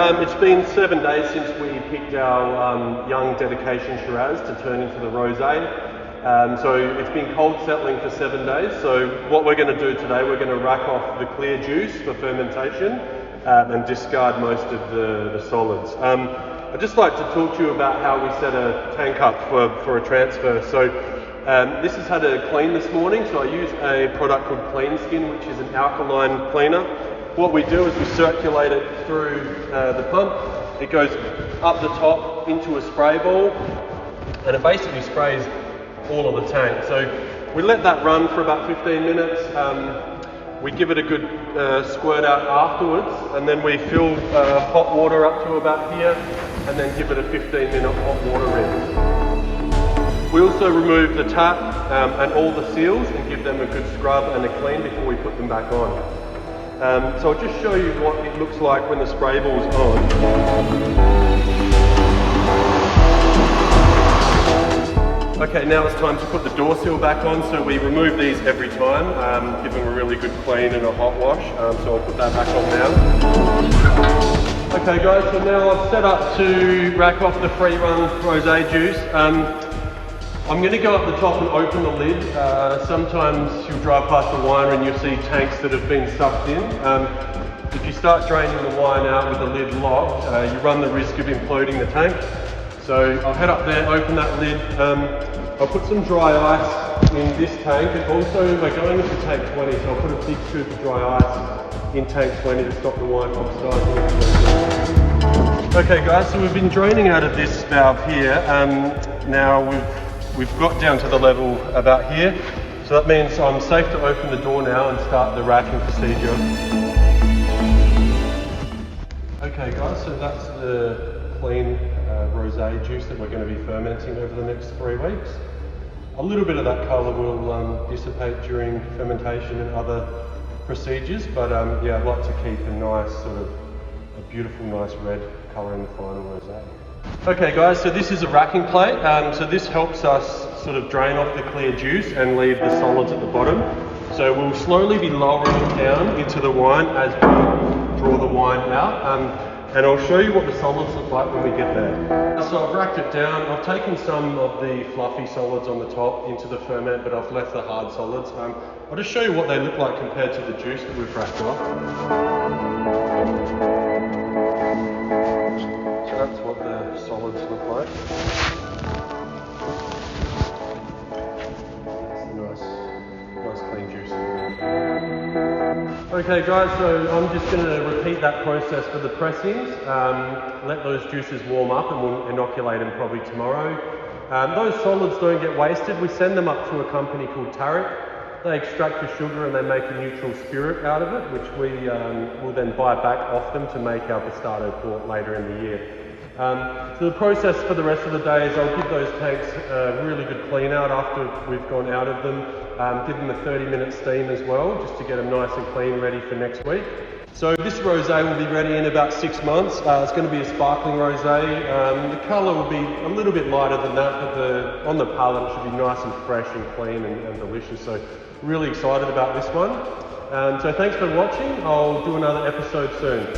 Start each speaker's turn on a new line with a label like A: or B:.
A: It's been 7 days since we picked our young dedication Shiraz to turn into the Rosé. So it's been cold settling for 7 days. So what we're going to do today, we're going to rack off the clear juice for fermentation and discard most of the solids. I'd just like to talk to you about how we set a tank up for a transfer. So this has had a clean this morning. So I use a product called Clean Skin, which is an alkaline cleaner. What we do is we circulate it through the pump. It goes up the top into a spray ball, and it basically sprays all of the tank. So we let that run for about 15 minutes. We give it a good squirt out afterwards, and then we fill hot water up to about here, and then give it a 15-minute hot water rinse. We also remove the tap and all the seals and give them a good scrub and a clean before we put them back on. So I'll just show you what it looks like when the spray ball's on. Okay, now it's time to put the door seal back on. So we remove these every time, give them a really good clean and a hot wash. So I'll put that back on now. Okay guys, so now I've set up to rack off the free run rosé juice. I'm going to go up the top and open the lid. Sometimes you'll drive past the winery and you'll see tanks that have been sucked in. If you start draining the wine out with the lid locked, you run the risk of imploding the tank. So I'll head up there, open that lid. I'll put some dry ice in this tank, and also we're going into tank 20, so I'll put a big scoop of dry ice in tank 20 to stop the wine oxidizing. Okay guys, so we've been draining out of this valve here. Now we've got down to the level about here, so that means I'm safe to open the door now and start the racking procedure. Okay guys, so that's the clean rosé juice that we're going to be fermenting over the next 3 weeks. A little bit of that colour will dissipate during fermentation and other procedures, but yeah, I'd like to keep a nice sort of a beautiful nice red colour in the final rosé. Okay guys, so this is a racking plate. So this helps us sort of drain off the clear juice and leave the solids at the bottom. So we'll slowly be lowering it down into the wine as we draw the wine out. And I'll show you what the solids look like when we get there. So I've racked it down. I've taken some of the fluffy solids on the top into the ferment, but I've left the hard solids. I'll just show you what they look like compared to the juice that we've racked off. So that's what the solids look like. Nice clean juice. Okay guys, so I'm just going to repeat that process for the pressings. Let those juices warm up and we'll inoculate them probably tomorrow. Those solids don't get wasted. We send them up to a company called Tarek. They extract the sugar and they make a neutral spirit out of it, which we will then buy back off them to make our Bastardo port later in the year. So the process for the rest of the day is I'll give those tanks a really good clean out after we've gone out of them. Give them a 30-minute steam as well, just to get them nice and clean, ready for next week. So this rosé will be ready in about 6 months. It's going to be a sparkling rosé. The colour will be a little bit lighter than that, but on the palate it should be nice and fresh and clean and delicious. So really excited about this one. So thanks for watching. I'll do another episode soon.